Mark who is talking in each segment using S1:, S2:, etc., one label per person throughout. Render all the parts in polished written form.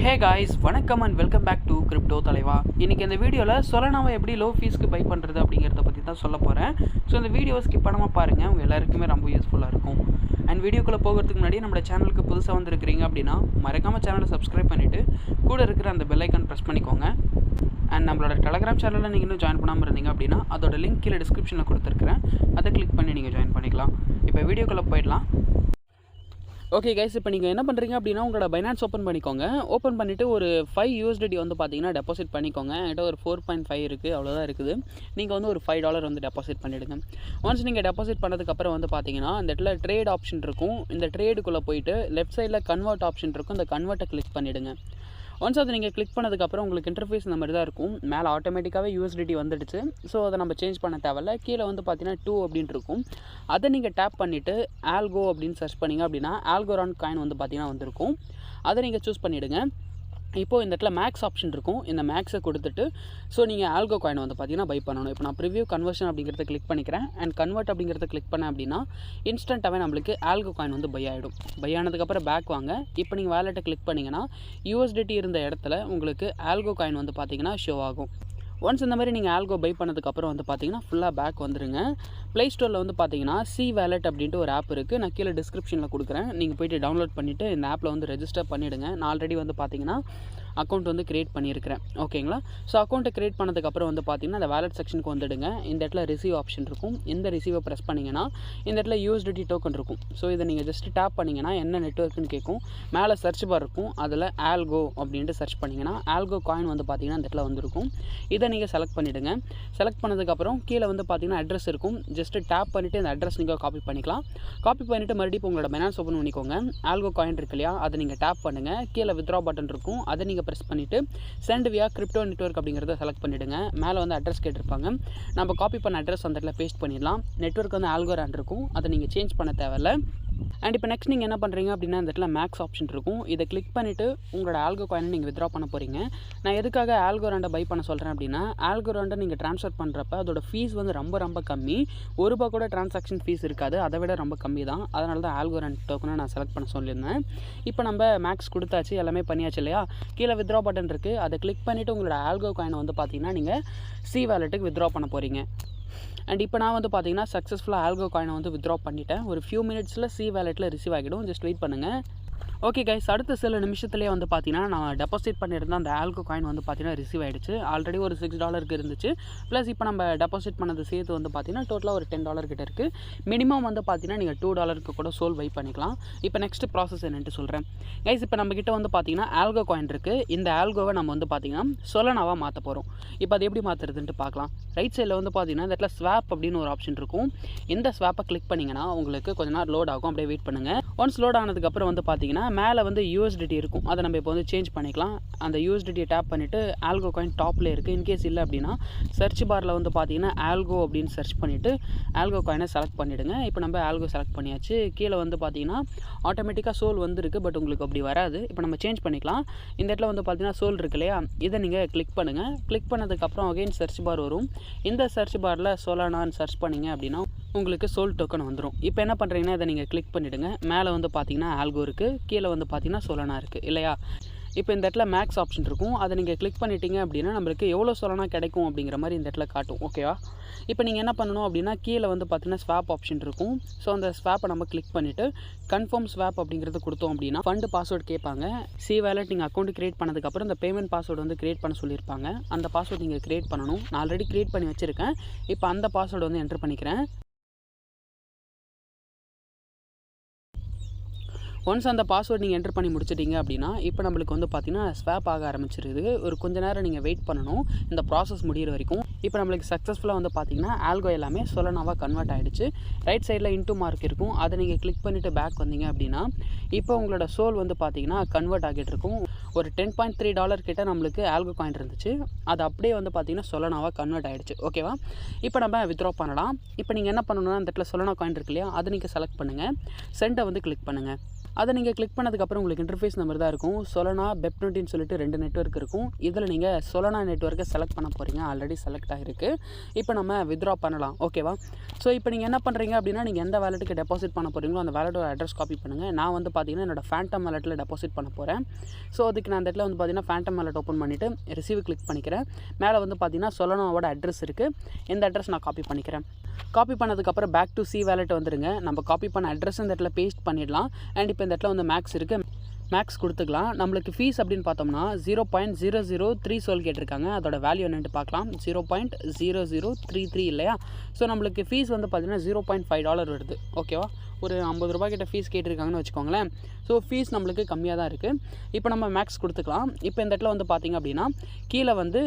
S1: ஹே guys, வணக்கம் and welcome back to crypto தலைவா. இன்றைக்கி இந்த வீடியோவில் சொலனாவை எப்படி லோ ஃபீஸ்க்கு பை பண்ணுறது அப்படிங்கிறத பற்றி தான் சொல்ல போகிறேன். ஸோ இந்த வீடியோவை ஸ்கிப் பண்ணாமல் பாருங்கள், உங்கள் எல்லாருக்குமே ரொம்ப யூஸ்ஃபுல்லாக இருக்கும். அண்ட் வீடியோக்குள்ளே போகிறதுக்கு முன்னாடி நம்மளோட சேனலுக்கு புதுசாக வந்துருக்கிறீங்க அப்படின்னா மறக்காமல் சேனலை சப்ஸ்கிரைப் பண்ணிவிட்டு கூட இருக்கிற அந்த பெல் ஐக்கான் ப்ரெஸ் பண்ணிக்கோங்க. அண்ட் நம்மளோட டெலகிராம் சேனலில் நீங்கள் இன்னும் ஜாயின் பண்ணாமல் இருந்தீங்க அப்படின்னா அதோட லிங்க் கீழே டிஸ்கிரிப்ஷனில் கொடுத்துருக்குறேன், அதை கிளிக் பண்ணி நீங்கள் ஜாயின் பண்ணிக்கலாம். இப்போ வீடியோக்குள்ளே போயிடலாம். ஓகே கைஸ், இப்போ நீங்கள் என்ன பண்ணுறீங்க அப்படின்னா உங்களோட பைனான்ஸ் ஓப்பன் பண்ணிக்கோங்க. ஓப்பன் பண்ணிவிட்டு ஒரு 5 USDT வந்து பார்த்தீங்கன்னா டெபாசிட் பண்ணிக்கோங்க. என்கிட்ட ஒரு 4.5 இருக்குது, அவ்வளோதான் இருக்குது. நீங்கள் வந்து ஒரு $5 வந்து டெபாசிட் பண்ணிவிடுங்க. ஒன்ஸ் நீங்கள் டெபாசிட் பண்ணதுக்கப்புறம் வந்து பார்த்தீங்கன்னா இந்த இடத்துல ட்ரேட் ஆப்ஷன் இருக்கும். இந்த ட்ரேடுக்குள்ளே போயிட்டு லெஃப்ட் சைடில் கன்வெர்ட் ஆப்ஷன் இருக்கும். இந்த கன்வெர்ட்டை கிளிக் பண்ணிவிடுங்க. ஒன்ஸ் அதை நீங்கள் கிளிக் பண்ணதுக்கப்புறம் உங்களுக்கு இன்டர்ஃபேஸ் இந்த மாதிரி தான் இருக்கும். மேலே ஆட்டோமேட்டிக்காகவே USDT வந்துடுச்சு. ஸோ அதை நம்ம சேஞ்ச் பண்ண தேவையில்ல. கீழே வந்து பார்த்தீங்கன்னா 2 அப்படின்ட்டு இருக்கும். அதை நீங்கள் டேப் பண்ணிவிட்டு ஆல்கோ அப்படின்னு சர்ச் பண்ணிங்க அப்படின்னா ஆல்கோரான் காயின் வந்து பார்த்தீங்கன்னா வந்திருக்கும். அதை நீங்கள் சூஸ் பண்ணிவிடுங்க. இப்போது இந்த இடத்துல மேக்ஸ் ஆப்ஷன் இருக்கும். இந்த மேக்ஸை கொடுத்துட்டு ஸோ நீங்கள் ஆல்கோ காயின் வந்து பார்த்தீங்கன்னா பை பண்ணணும். இப்போ நான் ப்ரிவியூ கன்வர்ஷன் அப்படிங்கிறத கிளிக் பண்ணிக்கிறேன். அண்ட் கன்வெர்ட் அப்படிங்கிறத கிளிக் பண்ணேன் அப்படின்னா இன்ஸ்டண்ட்டாகவே நம்மளுக்கு ஆல்கோ காயின் வந்து பை ஆகிடும். பை ஆனதுக்கப்புறம் பேக் வாங்க. இப்போ நீங்கள் வேலெட்டை கிளிக் பண்ணிங்கன்னா USDT இருந்த இடத்துல உங்களுக்கு ஆல்கோ காயின் வந்து பார்த்தீங்கன்னா ஷோ ஆகும். ஒன்ஸ் இந்த மாதிரி நீங்கள் ஆல்கோ பை பண்ணதுக்கப்புறம் வந்து பார்த்தீங்கன்னா ஃபுல்லாக பேக் வந்துருங்க. ப்ளே ஸ்டோரில் வந்து பார்த்தீங்கன்னா சி வேலெட் அப்படின்ட்டு ஒரு ஆப் இருக்குது. நான் கீழே டிஸ்கிரிப்ஷனில் கொடுக்குறேன். நீங்கள் போய்ட்டு டவுன்லோட் பண்ணிவிட்டு இந்த ஆப்பில் வந்து ரெஜிஸ்டர் பண்ணிவிடுங்க. நான் ஆல்ரெடி வந்து பார்த்தீங்கன்னா அக்கௌண்ட் வந்து க்ரியேட் பண்ணியிருக்கிறேன். ஓகேங்களா? ஸோ அக்கௌண்ட்டை க்ரியேட் பண்ணதுக்கப்புறம் வந்து பார்த்தீங்கன்னா அந்த வேலெட் செக்ஷனுக்கு வந்துடுங்க. இந்த இடத்துல ரிசீவ் ஆப்ஷன் இருக்கும். இந்த ரிசீவை ப்ரெஸ் பண்ணிங்கன்னா இந்த இடத்துல USDT டோக்கன் இருக்கும். ஸோ இதை நீங்கள் ஜஸ்ட் டேப் பண்ணிங்கன்னா என்ன நெட்வொர்க்குன்னு கேட்கும். மேலே சர்ச் பார் இருக்கும். அதில் ஆல்கோ அப்படின்ட்டு சர்ச் பண்ணிங்கன்னா ஆல்கோ காயின் வந்து பார்த்தீங்கன்னா இந்த இடத்துல வந்துருக்கும். இதை நீங்கள் செலக்ட் பண்ணிவிடுங்க. செலக்ட் பண்ணதுக்கப்புறம் கீழே வந்து பார்த்தீங்கன்னா அட்ரஸ் இருக்கும். ஜஸ்ட்டு டேப் பண்ணிவிட்டு அந்த அட்ரஸ் நீங்கள் காப்பி பண்ணிக்கலாம். காப்பி பண்ணிவிட்டு மறுபடியும் உங்களோட பைனான்ஸ் ஓப்பன் பண்ணிக்கோங்க. ஆல்கோ காயின் இருக்கு இல்லையா, அதை நீங்கள் டேப் பண்ணுங்கள். கீழே வித்ரா பட்டன் இருக்கும். அதை நீங்கள் ப்ரெஸ் பண்ணிவிட்டு சென்ட் வியா கிரிப்டோ நெட்வொர்க் அப்படிங்கிறத செலக்ட் பண்ணிவிடுங்க. மேலே வந்து அட்ரஸ் கேட்டிருப்பாங்க. நம்ம காப்பி பண்ண அட்ரஸ் அந்த இடத்துல பேஸ்ட் பண்ணிடலாம். நெட்வொர்க் வந்து ஆல்கோரான் இருக்கும். அதை நீங்கள் சேஞ்ச் பண்ண தேவையில்லை. அண்ட் இப்போ நெக்ஸ்ட் நீங்கள் என்ன பண்ணுறீங்க அப்படின்னா இந்த இடத்துல மேக்ஸ் ஆப்ஷன் இருக்கும். இதை கிளிக் பண்ணிவிட்டு உங்களோட ஆல்கோ காயினை நீங்கள் வித்ரா பண்ண போகிறீங்க. நான் எதுக்காக ஆல்கோராண்டை பை பண்ண சொல்கிறேன் அப்படின்னா ஆல்கோராண்டை நீங்கள் ட்ரான்ஸ்ஃபர் பண்ணுறப்ப அதோட ஃபீஸ் வந்து ரொம்ப கம்மி. ₹1 கூட ட்ரான்சாக்ஷன் ஃபீஸ் இருக்காது. அதை விட ரொம்ப கம்மி தான். அதனால தான் ஆல்கோராண்ட் டோக்கனை நான் செலக்ட் பண்ண சொல்லியிருந்தேன். இப்போ நம்ம மேக்ஸ் கொடுத்தாச்சு, எல்லாமே பண்ணியாச்சு இல்லையா. கீழே வித்ரா பட்டன் இருக்குது. அதை கிளிக் பண்ணிவிட்டு உங்களோட ஆல்கோ காயினை வந்து பார்த்தீங்கன்னா நீங்கள் சி வேலெட்டுக்கு வித்ரா பண்ண போகிறீங்க. அண்ட் இப்போ நான் வந்து பார்த்தீங்கன்னா சக்ஸஸ்ஃபுல்லாக ஆல்கோ காயினை வந்து வித்ரா பண்ணிட்டேன். ஒரு ஃபியூ மினிட்ஸில் சி வேலெட்டில் ரிசீவ் ஆகிடும். ஜஸ்ட் வெயிட் பண்ணுங்கள். ஓகே கைஸ், அடுத்த சில நிமிஷத்துலேயே வந்து பார்த்தீங்கன்னா நான் டெபாசிட் பண்ணியிருந்தேன் அந்த ஆல்கோ காயின் வந்து பார்த்தீங்கன்னா ரிசீவ் ஆகிடுச்சு. ஆல்ரெடி ஒரு $6 இருந்துச்சு. ப்ளஸ் இப்போ நம்ம டெபாசிட் பண்ணது சேர்த்து வந்து பார்த்தீங்கன்னா டோட்டலாக ஒரு $10 கிட்ட இருக்குது. மினிமம் வந்து பார்த்தீங்கன்னா நீங்கள் $2 கூட சோல் பை பண்ணிக்கலாம். இப்போ நெக்ஸ்ட் ப்ராசஸ் என்னென்னு சொல்கிறேன் கைஸ். இப்போ நம்மக்கிட்ட வந்து பார்த்தீங்கன்னா ஆல்கோ காயின் இருக்குது. இந்த ஆல்கோவை நம்ம வந்து பார்த்தீங்கன்னா சொலனாவாக மாற்ற போகிறோம். இப்போ அது எப்படி மாற்றுறதுன்ட்டு பார்க்கலாம். ரைட் சைடில் வந்து பார்த்தீங்கன்னா இந்த இடத்துல ஸ்வாப் அப்படின்னு ஒரு ஆப்ஷன் இருக்கும். இந்த ஸ்வாப்பை கிளிக் பண்ணிங்கன்னா உங்களுக்கு கொஞ்ச நேரம் லோட் ஆகும். அப்படியே வெயிட் பண்ணுங்கள். ஒன்ஸ் லோட் ஆனதுக்கப்புறம் வந்து பார்த்தீங்கன்னா மேலே வந்து USDT இருக்கும். அதை நம்ம இப்போ வந்து சேஞ்ச் பண்ணிக்கலாம். அந்த USDT டேப் பண்ணிவிட்டு ஆல்கோ காயின் டாப்பில் இருக்குது. இன்கேஸ் இல்லை அப்படின்னா சர்ச் பாரில் வந்து பார்த்தீங்கன்னா ஆல்கோ அப்படின்னு சர்ச் பண்ணிவிட்டு ஆல்கோ காயினை செலக்ட் பண்ணிவிடுங்க. இப்போ நம்ம ஆல்கோ செலக்ட் பண்ணியாச்சு. கீழே வந்து பார்த்தீங்கன்னா ஆட்டோமேட்டிக்காக சோல் வந்துருக்கு. பட் உங்களுக்கு அப்படி வராது. இப்போ நம்ம சேஞ்ச் பண்ணிக்கலாம். இந்த இடத்துல வந்து பார்த்தீங்கன்னா சோல் இருக்கு இல்லையா, இதை நீங்கள் கிளிக் பண்ணுங்கள். கிளிக் பண்ணதுக்கப்புறம் அகைன் சர்ச் பார் வரும். இந்த சர்ச் பாரில் சொலனான்னு சர்ச் பண்ணிங்க அப்படின்னா உங்களுக்கு சோல் டோக்கன் வந்துடும். இப்போ என்ன பண்ணுறீங்கன்னா இதை நீங்கள் கிளிக் பண்ணிவிடுங்க. மேலே வந்து பார்த்தீங்கன்னா ஆல்கோ இருக்குது. கீழே வந்து பார்த்தீங்கன்னா சொலனா இருக்குது இல்லையா. இப்போ இந்த இடத்துல மேக்ஸ் ஆப்ஷன் இருக்கும். அதை நீங்கள் கிளிக் பண்ணிட்டீங்க அப்படின்னா நம்மளுக்கு எவ்வளோ சொலனா கிடைக்கும் அப்படிங்கிற மாதிரி இந்த இடத்துல காட்டும். ஓகேவா? இப்போ நீங்கள் என்ன பண்ணணும் அப்படின்னா கீழே வந்து பார்த்தீங்கன்னா ஸ்வாப் ஆப்ஷன் இருக்கும். ஸோ அந்த ஸ்வாப்பை நம்ம கிளிக் பண்ணிவிட்டு கன்ஃபார்ம் ஸ்வாப் அப்படிங்கிறது கொடுத்தோம் அப்படின்னா ஃபண்டு பாஸ்வேர்டு கேட்பாங்க. சி வேலெட் நீங்கள் அக்கௌண்ட் கிரியேட் பண்ணதுக்கப்புறம் இந்த பேமெண்ட் பாஸ்வேர்டு வந்து கிரியேட் பண்ண சொல்லியிருப்பாங்க. அந்த பாஸ்வேர்டு நீங்கள் கிரியேட் பண்ணணும். நான் ஆல்ரெடி கிரியேட் பண்ணி வச்சுருக்கேன். இப்போ அந்த பாஸ்வேர்டு வந்து என்டர் பண்ணிக்கிறேன். ஒன்ஸ் அந்த பாஸ்வேர்டு நீங்கள் என்டர் பண்ணி முடிச்சிட்டிங்க அப்படின்னா இப்போ நம்மளுக்கு வந்து பார்த்தீங்கன்னா ஸ்வாப் ஆக ஆரம்பிச்சிருது. ஒரு கொஞ்ச நேரம் நீங்கள் வெயிட் பண்ணணும் இந்த ப்ராசஸ் முடிகிற வரைக்கும். இப்போ நம்மளுக்கு சக்ஸஸ்ஃபுல்லாக வந்து பார்த்தீங்கன்னா ஆல்கோ எல்லாமே சொலனாவாக கன்வெர்ட் ஆகிடுச்சு. ரைட் சைடில் இன்டூ மார்க் இருக்கும். அதை நீங்கள் கிளிக் பண்ணிவிட்டு பேக் வந்தீங்க அப்படின்னா இப்போ உங்களோட சோல் வந்து பார்த்தீங்கன்னா கன்வெர்ட் ஆகிட்டு இருக்கும். ஒரு $10.3 கிட்ட நம்மளுக்கு ஆல்கோ காயின் இருந்துச்சு. அது அப்படியே வந்து பார்த்தீங்கன்னா சொலனாவாக கன்வெர்ட் ஆகிடுச்சு. ஓகேவா? இப்போ நம்ம வித்ரா பண்ணலாம். இப்போ நீங்கள் என்ன பண்ணணும்னா அந்த இடத்துல சொலனா காயின் இருக்கு இல்லையா, அதை நீங்கள் செலக்ட் பண்ணுங்கள். சென்டை வந்து கிளிக் பண்ணுங்கள். அதை நீங்கள் கிளிக் பண்ணதுக்கப்புறம் உங்களுக்கு இன்டர்ஃபேஸ் நம்பர் தான் இருக்கும். சொலனா பெப்20 சொல்லிட்டு 2 நெட்வொர்க் இருக்கும். இதில் நீங்கள் சொலனா நெட்வொர்க்கை செலக்ட் பண்ண போகிறீங்க. ஆல்ரெடி செலக்ட் ஆகிருக்கு. இப்போ நம்ம வித்ட்ரா பண்ணலாம். ஓகேவா? ஸோ இப்போ நீங்கள் என்ன பண்ணுறீங்க அப்படின்னா, நீங்கள் எந்த வேலெட்டுக்கு டெபாசிட் பண்ண போகிறீங்களோ அந்த வேலெட்டோட அட்ரஸ் காப்பி பண்ணுங்கள். நான் வந்து பார்த்தீங்கன்னா என்னோட ஃபேண்டம் வேலெட்டில் டெபாசிட் பண்ண போகிறேன். ஸோ அதுக்கு நான் அந்த இடத்துல வந்து பார்த்தீங்கன்னா ஃபேண்டம் வேலெட் ஓப்பன் பண்ணிவிட்டு ரிசீவ் கிளிக் பண்ணிக்கிறேன். மேலே வந்து பார்த்தீங்கன்னா சொலனாவோட அட்ரஸ் இருக்குது. இந்த அட்ரஸ் நான் காப்பி பண்ணிக்கிறேன். காப்பி பண்ணதுக்கப்புறம் பேக் டு சி வேலெட் வந்துடுங்க. நம்ம காப்பி பண்ண அட்ரஸ் இந்த இடத்துல பேஸ்ட் பண்ணிடலாம். அண்ட் இப்போ இந்த இடத்துல வந்து மேக்ஸ் இருக்குது. மேக்ஸ் கொடுத்துக்கலாம். நம்மளுக்கு ஃபீஸ் அப்படின்னு பார்த்தோம்னா 0.003 சொல் கேட்டிருக்காங்க. அதோட வேல்யூ என்னென்னு பார்க்கலாம். 0.0033 இல்லையா? ஸோ நம்மளுக்கு ஃபீஸ் வந்து பார்த்தீங்கன்னா $0.5 வருது. ஓகேவா? ஒரு 50 ரூபா கிட்ட ஃபீஸ் கேட்டிருக்காங்கன்னு வச்சுக்கோங்களேன். ஸோ ஃபீஸ் நம்மளுக்கு கம்மியாக தான் இருக்குது. இப்போ நம்ம மேக்ஸ் கொடுத்துக்கலாம். இப்போ இந்த இடத்துல வந்து பார்த்திங்க அப்படின்னா கீழே வந்து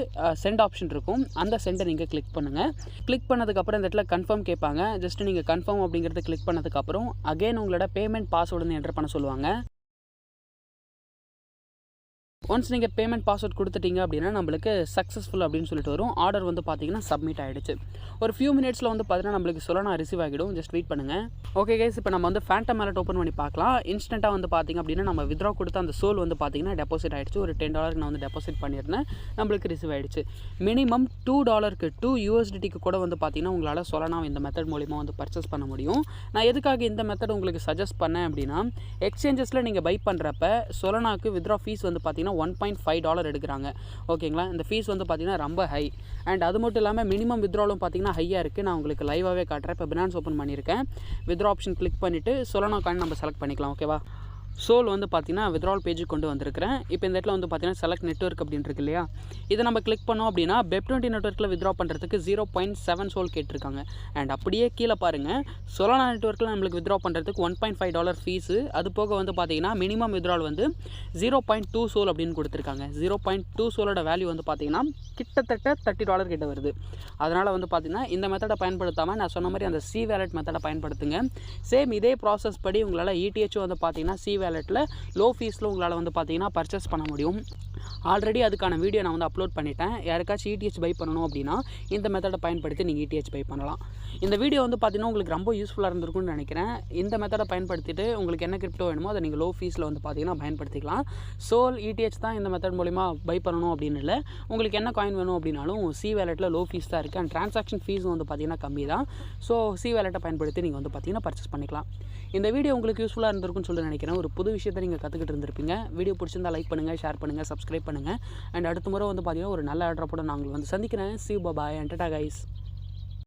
S1: சென்ட் ஆப்ஷன் இருக்கும். அந்த சென்டை நீங்கள் கிளிக் பண்ணுங்கள். கிளிக் பண்ணதுக்கப்புறம் இந்த இடத்துல கன்ஃபார்ம் கேட்பாங்க. ஜஸ்ட்டு நீங்கள் கன்ஃபார்ம் அப்படிங்கிறத கிளிக் பண்ணதுக்கப்புறம் அகைன் உங்களோட பேமெண்ட் பாஸ்வேர்டு என்டர் பண்ண சொல்லுவாங்க. ஒன்ஸ் நீங்கள் பேமெண்ட் பாஸ்வேர்ட் கொடுத்துட்டீங்க அப்படின்னா நம்மளுக்கு சக்ஸஸ்ஃபுல் அப்படின்னு சொல்லிட்டு வரும். ஆர்டர் வந்து பார்த்தீங்கன்னா சப்மிட் ஆகிடுச்சு. ஒரு ஃபியூ மினிட்ஸில் வந்து பார்த்தீங்கன்னா நம்மளுக்கு சொலனா ரிசீவ் ஆகிடும். ஜஸ்ட் வெயிட் பண்ணுங்கள். ஓகே கைஸ், இப்போ நம்ம வந்து ஃபேண்டம் வேலெட் ஓப்பன் பண்ணி பார்க்கலாம். இன்ஸ்டண்ட்டாக வந்து பார்த்திங்க அப்படின்னா நம்ம வித்ட்ரா கொடுத்த அந்த சோல் வந்து பார்த்தீங்கன்னா டெபாசிட் ஆகிடுச்சு. ஒரு $10 நான் வந்து டெபாசிட் பண்ணியிருந்தேன். நம்மளுக்கு ரிசீவ் ஆகிடுச்சு. மினிமம் $2 2 USDTக்கு கூட வந்து பார்த்தீங்கன்னா உங்களால் சொலனா இந்த மெத்தட் மூலிமா வந்து பர்ச்சேஸ் பண்ண முடியும். நான் எதுக்காக இந்த மெத்தட் உங்களுக்கு சஜஸ்ட் பண்ணேன் அப்படின்னா, எக்ஸ்சேஞ்சஸில் நீங்கள் பை பண்ணுறப்ப சொலனாக்கு வித்ட்ரா ஃபீஸ் வந்து பார்த்தீங்கன்னா $1.5 எடுக்கிறாங்க. ஓகேங்களா? இந்த ஃபீஸ் வந்து பார்த்தீங்கன்னா ரொம்ப ஹை. அண்ட் அது மட்டும் இல்லாமல் மினிமம் வித்ட்ராலும் பார்த்தீங்கன்னா ஹையாக இருக்குது. நான் உங்களுக்கு லைவாகவே காட்டுறேன். இப்போ பினான்ஸ் ஓப்பன் பண்ணியிருக்கேன். வித்ட்ரா ஆப்ஷன் கிளிக் பண்ணிவிட்டு சொலனா காயின் நம்ம செலக்ட் பண்ணிக்கலாம். ஓகேவா? சோல் வந்து பார்த்தீங்கன்னா வித்ட்ரால் பேஜுக்கு கொண்டு வந்திருக்கிறேன். இப்போ இந்த இடத்துல வந்து பார்த்தீங்கன்னா செலக்ட் நெட்வொர்க் அப்படின்னு இருக்கு இல்லையா? இதை நம்ம கிளிக் பண்ணோம் அப்படின்னா பெப்20 நெட்வொர்க்கில் வித்ட்ரா பண்ணுறதுக்கு 0.7 சோல் கேட்டிருக்காங்க. அண்ட் அப்படியே கீழே பாருங்கள், சொலனா நெட்வொர்க்கில் நம்மளுக்கு வித்ட்ரா பண்ணுறதுக்கு $1.5 ஃபீஸு. அது போக வந்து பார்த்தீங்கன்னா மினிமம் வித்ட்ரால் வந்து 0.2 சோல் அப்படின்னு கொடுத்துருக்காங்க. 0.2 சோலோட வேல்யூ வந்து பார்த்தீங்கன்னா கிட்டத்தட்ட $30 கிட்ட வருது. அதனால் வந்து பார்த்தீங்கன்னா இந்த மெத்தடை பயன்படுத்தாமல் நான் சொன்ன மாதிரி அந்த சி வேலெட் மெத்தடை பயன்படுத்துங்க. சேம் இதே ப்ராசஸ் படி உங்களால் ETH வந்து பார்த்தீங்கன்னா சி வேலெட்டில் லோ ஃபீஸில் உங்களால் வந்து பார்த்தீங்கன்னா பர்ச்சேஸ் பண்ண முடியும். ஆல்ரெடி அதுக்கான வீடியோ நான் வந்து அப்லோட் பண்ணிட்டேன். யாருக்காச்சும் ETH பை பண்ணணும் அப்படின்னா இந்த மெத்தடை பயன்படுத்தி நீங்கள் ETH பை பண்ணலாம். இந்த வீடியோ வந்து பார்த்தீங்கன்னா உங்களுக்கு ரொம்ப யூஸ்ஃபுல்லாக இருந்திருக்கும்னு நினைக்கிறேன். இந்த மெத்தடை பயன்படுத்திட்டு உங்களுக்கு என்ன கிரிப்டோ வேணுமோ அதை நீங்கள் லோ ஃபீஸில் வந்து பார்த்தீங்கன்னா பயன்படுத்திக்கலாம். சோல் ETH தான் இந்த மெத்தட் மூலிமா பை பண்ணணும் அப்படின்னு இல்லை. உங்களுக்கு என்ன காயின் வேணும் அப்படின்னாலும் சி வேலெட்டில் லோ ஃபீஸ் தான் இருக்குது. அண்ட் ட்ரான்சாக்ஷன் ஃபீஸும் வந்து பார்த்தீங்கன்னா கம்மி தான். ஸோ சி வேலெட்டை பயன்படுத்தி நீங்கள் வந்து பார்த்தீங்கன்னா பர்ச்சேஸ் பண்ணிக்கலாம். இந்த வீடியோ உங்களுக்கு யூஸ்ஃபுல்லாக இருந்திருக்குன்னு சொல்லி நினைக்கிறேன். ஒரு புது விஷயத்தை நீங்கள் கற்றுக்கிட்டு இருந்திருப்பீங்க. வீடியோ பிடிச்சிருந்தா லைக் பண்ணுங்கள், ஷேர் பண்ணுங்கள், சப்ஸ்கிரைப் பண்ணுங்கள். அண்ட் அடுத்த முறை வந்து பார்த்தீங்கன்னா ஒரு நல்ல ஆர்டர் போட நான் உங்களுக்கு வந்து சந்திக்கிறேன். See you, bye bye and tata guys.